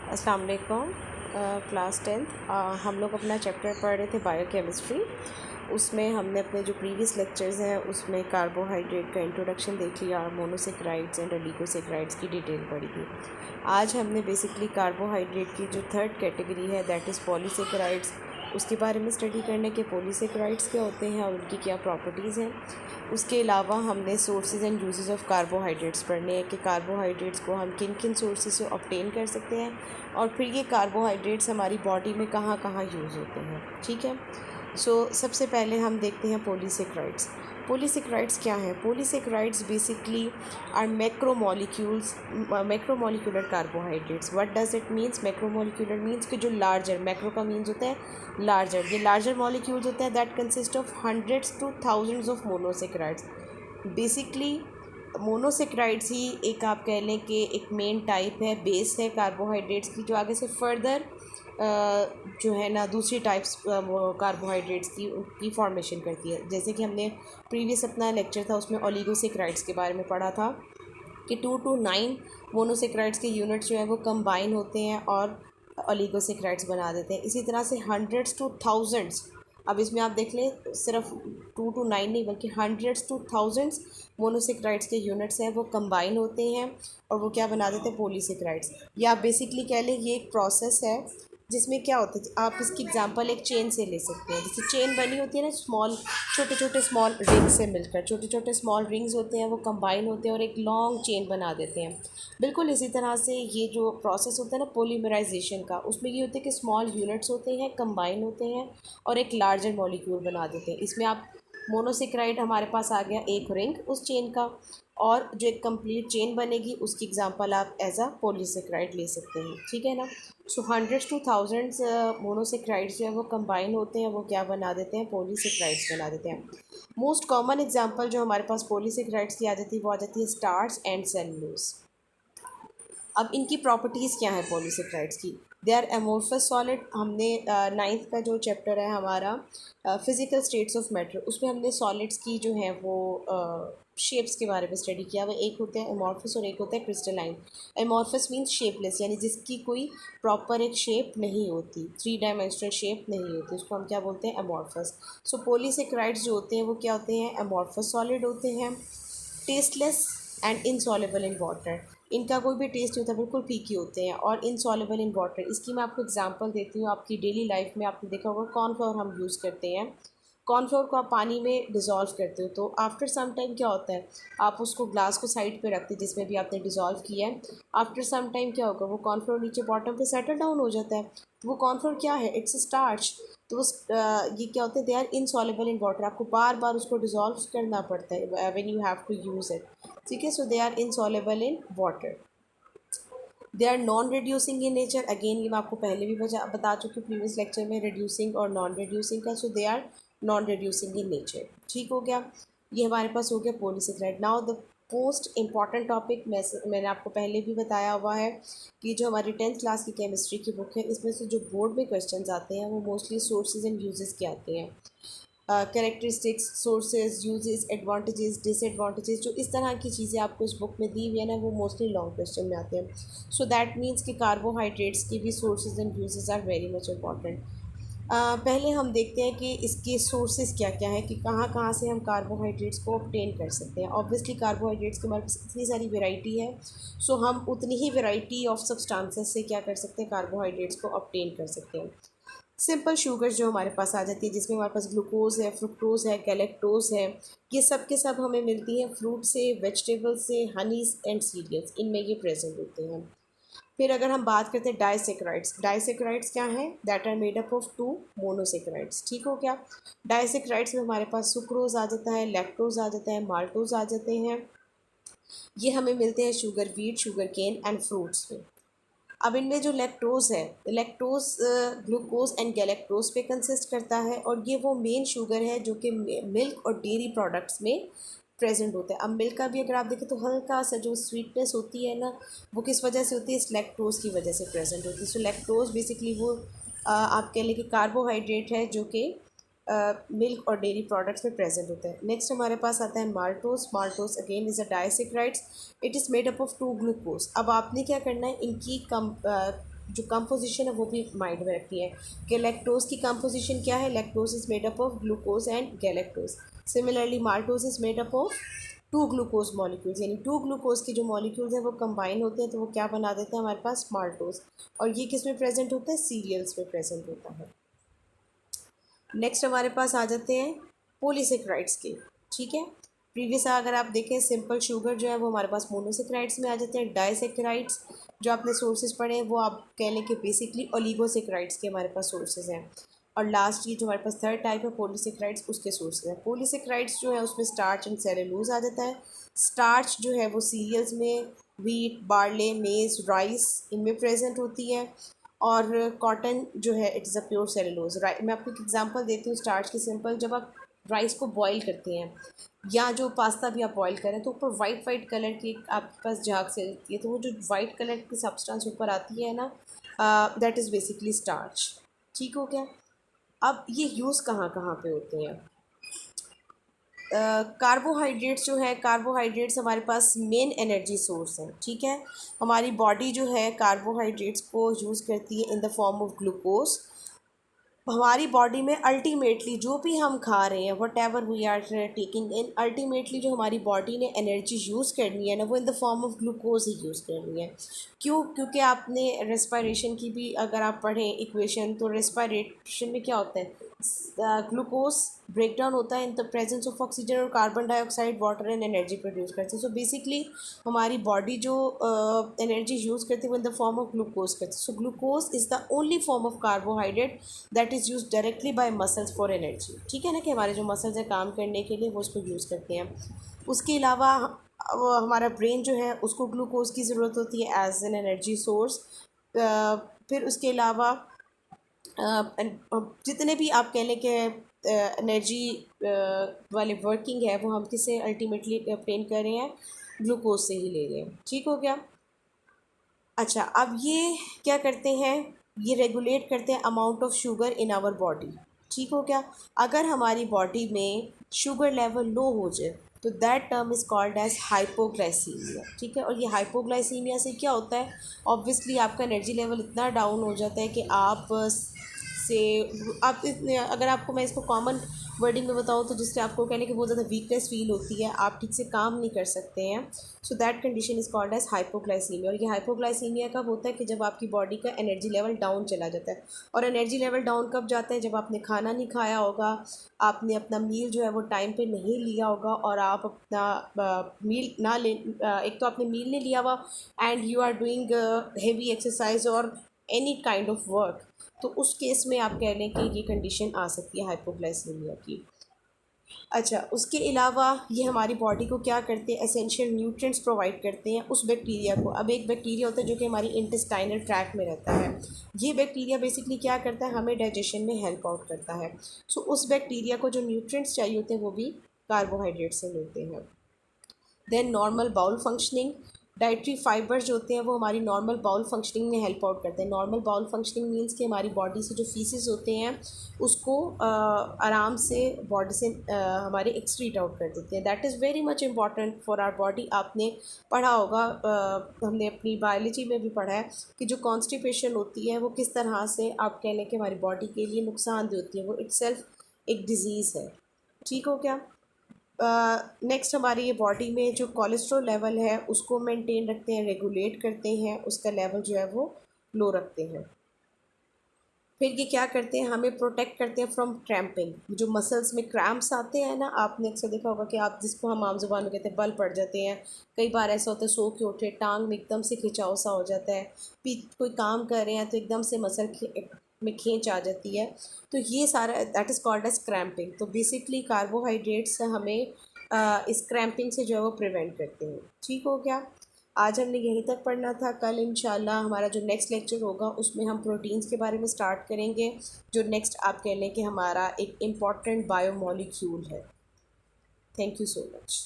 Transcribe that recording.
अस्सलाम वालेकुम। Class 10th हम लोग अपना चैप्टर पढ़ रहे थे बायोकेमिस्ट्री। उसमें हमने अपने जो प्रीवियस लेक्चर्स हैं उसमें कार्बोहाइड्रेट का इंट्रोडक्शन देख लिया, मोनोसेक्राइड्स एंड ओलिगोसेक्राइड्स की डिटेल पढ़ी थी। आज हमने बेसिकली कार्बोहाइड्रेट की जो थर्ड कैटेगरी है दैट इज़ पॉलीसेक्राइड्स, उसके बारे में स्टडी करने के पॉलीसेक्राइड्स क्या होते हैं और उनकी क्या प्रॉपर्टीज़ हैं। उसके अलावा हमने sources and uses of carbohydrates पढ़ने हैं कि कार्बोहाइड्रेट्स को हम किन किन सोर्सेज से ऑब्टेन कर सकते हैं और फिर ये कार्बोहाइड्रेट्स हमारी बॉडी में कहाँ कहाँ यूज़ होते हैं। ठीक है, सबसे पहले हम देखते हैं पॉलीसेक्राइड्स। पॉलीसेक्राइड्स क्या हैं? Polysaccharides basically are macromolecular carbohydrates. What does it means? Macromolecular means कि जो लार्जर, मैक्रो का मीन्स होता है लार्जर, ये लार्जर मॉलिक्यूल्स होते हैं that consist of hundreds to thousands of monosaccharides. Basically monosaccharides ही एक आप कह लें कि एक मेन टाइप है, बेस है कार्बोहाइड्रेट्स की, जो आगे से फर्दर जो है ना दूसरी टाइप्स कार्बोहाइड्रेट्स की फॉर्मेशन करती है। जैसे कि हमने प्रीवियस अपना लेक्चर था उसमें ओलिगोसेक्राइड्स के बारे में पढ़ा था कि 2 to 9 मोनोसेक्राइड्स के यूनिट्स जो है वो कंबाइन होते हैं और ओलिगोसेक्राइड्स बना देते हैं। इसी तरह से हंड्रेड्स टू थाउजेंड्स, अब इसमें आप देख लें सिर्फ 2 to 9 नहीं बल्कि हंड्रेड्स टू थाउजेंड्स मोनोसेक्राइड्स के यूनिट्स हैं वो कंबाइन होते हैं और वो क्या बना देते हैं? पॉलीसेक्राइड्स। या आप बेसिकली कह लें ये एक प्रोसेस है जिसमें क्या होता है, आप इसकी एग्जांपल एक चेन से ले सकते हैं। जैसे चेन बनी होती है ना, छोटे छोटे स्मॉल रिंग्स से मिलकर, छोटे छोटे स्मॉल रिंग्स होते हैं वो कंबाइन होते हैं और एक लॉन्ग चेन बना देते हैं। बिल्कुल इसी तरह से ये जो प्रोसेस होता है ना पॉलीमराइजेशन का, उसमें ये होता है कि स्मॉल यूनिट्स होते हैं, कंबाइन होते हैं और एक लार्जर मॉलिक्यूल बना देते हैं। इसमें आप मोनोसेक्राइड हमारे पास आ गया एक रिंग उस चेन का, और जो एक कंप्लीट चेन बनेगी उसकी एग्जांपल आप एज अ पॉलीसेक्राइड ले सकते हैं। ठीक है ना। हंड्रेड्स टू थाउजेंड्स मोनोसेक्राइड्स जो है वो कंबाइन होते हैं, वो क्या बना देते हैं? पॉलीसेक्राइड्स बना देते हैं। मोस्ट कॉमन एग्जांपल जो हमारे पास पॉलीसेक्राइड्स की आ जाती है वो आ जाती है स्टार्च एंड सेलुलोज। अब इनकी प्रॉपर्टीज़ क्या है पॉलीसेक्राइड्स की? They are amorphous solid. हमने नाइन्थ का जो चैप्टर है हमारा फिज़िकल स्टेट्स ऑफ मैटर, उसमें हमने सॉलिड्स की जो है वो शेप्स के बारे में स्टडी किया हुआ। एक होते हैं एमोर्फस और एक होता है क्रिस्टलाइन। एमोर्फस मीन्स शेपलेस, यानी जिसकी कोई प्रॉपर एक शेप नहीं होती, 3 डायमेंशनल शेप नहीं होती, उसको हम क्या बोलते हैं? एमोर्फस। पॉलीसेक्राइड्स जो होते हैं वो क्या होते हैं? एमोर्फस सॉलिड होते हैं, tasteless and insoluble in water. इनका कोई भी टेस्ट नहीं होता, बिल्कुल फीकी होते हैं और इनसॉल्युबल इन वाटर। इसकी मैं आपको एग्जांपल देती हूँ। आपकी डेली लाइफ में आपने देखा होगा कॉर्नफ्लोर हम यूज़ करते हैं। कॉर्नफ्लोर को आप पानी में डिज़ोल्व करते हो तो आफ्टर सम टाइम क्या होता है, आप उसको ग्लास को साइड पे रखते हैं जिसमें भी आपने डिज़ोल्व किया है। आफ्टर सम टाइम क्या होगा, वो कॉर्नफ्लोर नीचे बॉटम पे सेटल डाउन हो जाता है। तो वो कॉर्नफ्लोर क्या है? It's starch. तो ये क्या होते हैं? They are insoluble in water. आपको बार बार उसको डिज़ोल्व करना पड़ता है when you have to use it. ठीक है, so they are insoluble in water. They are non reducing in nature. Again ये मैं आपको पहले भी बता चुकी हूँ प्रीवियस लेक्चर में रिड्यूसिंग और नॉन रिड्यूसिंग का। So they are non reducing in nature. ठीक हो गया, ये हमारे पास हो गया polysaccharide. Now the most important topic, मैंने आपको पहले भी बताया हुआ है कि जो हमारी 10th क्लास की केमिस्ट्री की बुक है इसमें से जो बोर्ड में क्वेश्चन आते हैं वो मोस्टली सोर्सेज एंड यूजेस के आते हैं। Characteristics, sources, uses, advantages, disadvantages, जो इस तरह की चीज़ें आपको इस बुक में दी हुई है ना वो मोस्टली लॉन्ग क्वेश्चन में आते हैं। सो दैट मीन्स कि कार्बोहाइड्रेट्स की भी sources and uses are very much important. पहले हम देखते हैं कि इसके सोर्सेज क्या क्या हैं, कि कहाँ कहाँ से हम कार्बोहाइड्रेट्स को ऑब्टेन कर सकते हैं। ऑब्वियसली कार्बोहाइड्रेट्स की हमारे पास इतनी सारी वेराइटी है, सो हम उतनी ही वेराइटी ऑफ सब्सटेंसेस से क्या कर सकते हैं? कार्बोहाइड्रेट्स को ऑब्टेन कर सकते हैं। सिंपल शुगर जो हमारे पास आ जाती है जिसमें हमारे पास ग्लूकोज है, फ्रुक्टोज है, गैलेक्टोज है, ये सब के सब हमें मिलती हैं फ्रूट से, वेजिटेबल से, हनीज एंड सीरियल्स, इनमें ये प्रेजेंट होते हैं। फिर अगर हम बात करते हैं डाइसेक्राइड्स, डाइसेक्राइड्स क्या हैं? That are made up of 2 monosaccharides. ठीक हो गया। डाइसेक्राइड्स में हमारे पास सुक्रोज आ जाता है, लैक्टोज आ जाता है, माल्टोज आ जाते हैं। ये हमें मिलते हैं sugar beet, sugar cane and fruits में। अब इनमें जो लैक्टोज़ है, लैक्टोज़ ग्लूकोज एंड गैलेक्टोज पे कंसिस्ट करता है और ये वो मेन शुगर है जो कि मिल्क और डेयरी प्रोडक्ट्स में प्रेजेंट होता है। अब मिल्क का भी अगर आप देखें तो हल्का सा जो स्वीटनेस होती है ना वो किस वजह से होती है? इस लैक्टोज़ की वजह से प्रेजेंट होती है। सो लैक्टोज़ बेसिकली वो आप कह लें कि कार्बोहाइड्रेट है जो कि मिल्क और डेयरी प्रोडक्ट्स में प्रेजेंट होता है। नेक्स्ट हमारे पास आता है maltose. Maltose again is a disaccharides. It is made up of 2 glucose. अब आपने क्या करना है, इनकी जो कंपोजिशन है वो भी माइंड में रखनी है कि लैक्टोज की कंपोजिशन क्या है. Lactose is made up of glucose and galactose. Similarly maltose is made up of two glucose molecules, यानी टू ग्लूकोज के जो मॉलिक्यूल्स हैं वो कंबाइन होते हैं तो वो क्या बना देते हैं हमारे पास माल्टोज. और ये किस में प्रेजेंट होता है, सीरियल्स में प्रेजेंट होता है. नेक्स्ट हमारे पास आ जाते हैं पॉलीसेक्राइड्स के. ठीक है, प्रीवियस अगर आप देखें सिंपल शुगर जो है वो हमारे पास मोनोसेक्राइड्स में आ जाते हैं. डाइसेक्राइड्स जो आपने सोर्सेज पढ़े हैं वो आप कह लें कि बेसिकली ओलिगोसेक्राइड्स के हमारे पास सोर्सेज हैं. और लास्ट ये जो हमारे पास थर्ड टाइप है पॉलीसेक्राइड्स, उसके सोर्सेज हैं. पॉलीसेक्राइड्स जो है उसमें स्टार्च एंड सेलुलोज आ जाता है. स्टार्च जो है वो सीरियल्स में व्हीट, बार्ले, मेज, राइस इनमें प्रेजेंट होती है. और कॉटन जो है it is a pure cellulose. मैं आपको एक एग्जांपल देती हूँ स्टार्च की सिंपल. जब आप राइस को बॉईल करते हैं या जो पास्ता भी आप बॉईल करें तो ऊपर वाइट वाइट कलर की आपके पास झाग से रहती है, तो वो जो वाइट कलर की सब्सटेंस ऊपर आती है ना, दैट इज़ बेसिकली स्टार्च. ठीक हो गया. अब ये यूज़ कहाँ कहाँ पे होते हैं. कार्बोहाइड्रेट्स जो है, कार्बोहाइड्रेट्स हमारे पास मेन एनर्जी सोर्स है. ठीक है, हमारी बॉडी जो है कार्बोहाइड्रेट्स को यूज़ करती है in the form of glucose. हमारी बॉडी में अल्टीमेटली जो भी हम खा रहे हैं, whatever we are taking in, ultimately जो हमारी बॉडी ने एनर्जी यूज़ करनी है ना वो in the form of glucose he use करनी है. क्यों? क्योंकि आपने रेस्पिरेशन की भी अगर आप पढ़ें इक्वेशन, तो रेस्पिरेशन में क्या होता है, ग्लूकोज ब्रेक डाउन होता है in the presence of oxygen और carbon dioxide water and energy produce करते हैं. सो बेसिकली हमारी बॉडी जो एनर्जी यूज़ करती है वो in the form of glucose करती है. So glucose is the only form of carbohydrate that is use directly by muscles for energy. ठीक है ना, कि हमारे जो मसल्स हैं काम करने के लिए वो उसको यूज़ करते हैं. उसके अलावा हमारा ब्रेन जो है उसको ग्लूकोज की ज़रूरत होती है एज एन एनर्जी सोर्स. फिर उसके अलावा जितने भी आप कह लें कि एनर्जी वाले वर्किंग है वो हम किससे अल्टीमेटली ऑब्टेन कर रहे हैं, ग्लूकोज से ही ले रहे हैं. ठीक हो गया. अच्छा, अब ये क्या करते हैं, ये रेगुलेट करते हैं amount of sugar in our body. ठीक हो गया. अगर हमारी बॉडी में शुगर लेवल लो हो जाए तो that term is called as hypoglycemia. ठीक है, और ये हाइपोग्लाइसीमिया से क्या होता है, ऑब्वियसली आपका एनर्जी लेवल इतना डाउन हो जाता है कि से आप इतने, अगर आपको मैं इसको कॉमन वर्डिंग में बताऊँ तो जिससे आपको कहने की बहुत ज़्यादा वीकनेस फील होती है, आप ठीक से काम नहीं कर सकते हैं. So that condition is called as hypoglycemia. और ये हाइपोग्लाइसीमिया कब होता है कि जब आपकी बॉडी का एनर्जी लेवल डाउन चला जाता है. और एनर्जी लेवल डाउन कब जाता है, जब आपने खाना नहीं खाया होगा, आपने अपना मील जो है वो टाइम पे नहीं लिया होगा, और आप अपना मील ना ले, एक तो आपने मील नहीं लिया हुआ and you are doing heavy exercise और एनी काइंड ऑफ वर्क, तो उस केस में आप कह लें कि ये कंडीशन आ सकती है हाइपोग्लाइसीमिया की. अच्छा, उसके अलावा ये हमारी बॉडी को क्या करते हैं, एसेंशियल न्यूट्रिएंट्स प्रोवाइड करते हैं उस बैक्टीरिया को. अब एक बैक्टीरिया होता है जो कि हमारी इंटेस्टाइनल ट्रैक्ट में रहता है. ये बैक्टीरिया बेसिकली क्या करता है, हमें डाइजेशन में हेल्प आउट करता है. सो उस बैक्टीरिया को जो न्यूट्रिएंट्स चाहिए होते हैं वो भी कार्बोहाइड्रेट से मिलते हैं. Then normal bowel functioning, dietary fibres जो होते हैं वो हमारी नॉर्मल बाउल फंक्शनिंग में हेल्प आउट करते हैं. नॉर्मल बाउल फंक्शनिंग मीन्स कि हमारी बॉडी से जो फीसेस होते हैं उसको आराम से बॉडी से हमारे एक्सक्रीट आउट कर देते हैं. That is very much important for our body. आपने पढ़ा होगा, हमने अपनी बायोलॉजी में भी पढ़ा है कि जो कॉन्स्टिपेशन होती है वो किस तरह से आप कह लें कि हमारी बॉडी के लिए नुकसानदेह होती है. वो इट्सेल्फ एक डिज़ीज़ है. ठीक हो क्या. नेक्स्ट हमारी ये बॉडी में जो कोलेस्ट्रॉल लेवल है उसको मेंटेन रखते हैं, रेगुलेट करते हैं, उसका लेवल जो है वो लो रखते हैं. फिर ये क्या करते हैं, हमें प्रोटेक्ट करते हैं फ्रॉम क्रैम्पिंग. जो मसल्स में क्रैम्प्स आते हैं ना, आपने अक्सर देखा होगा कि आप जिसको हम आम जुबान में कहते हैं बल पड़ जाते हैं. कई बार ऐसा होता है सो के उठे टांग में एकदम से खिंचाव सा हो जाता है, कोई काम कर रहे हैं तो एकदम से मसल में खींच आ जाती है. तो ये सारा that is called as cramping. तो बेसिकली कार्बोहाइड्रेट्स हमें इस क्रैम्पिंग से जो है वो प्रिवेंट करते हैं. ठीक हो गया. आज हमने यहीं तक पढ़ना था. कल इंशाल्लाह हमारा जो नेक्स्ट लेक्चर होगा उसमें हम प्रोटीन्स के बारे में स्टार्ट करेंगे, जो नेक्स्ट आप कह लें कि हमारा एक इम्पॉर्टेंट बायोमोलिक्यूल है. Thank you so much.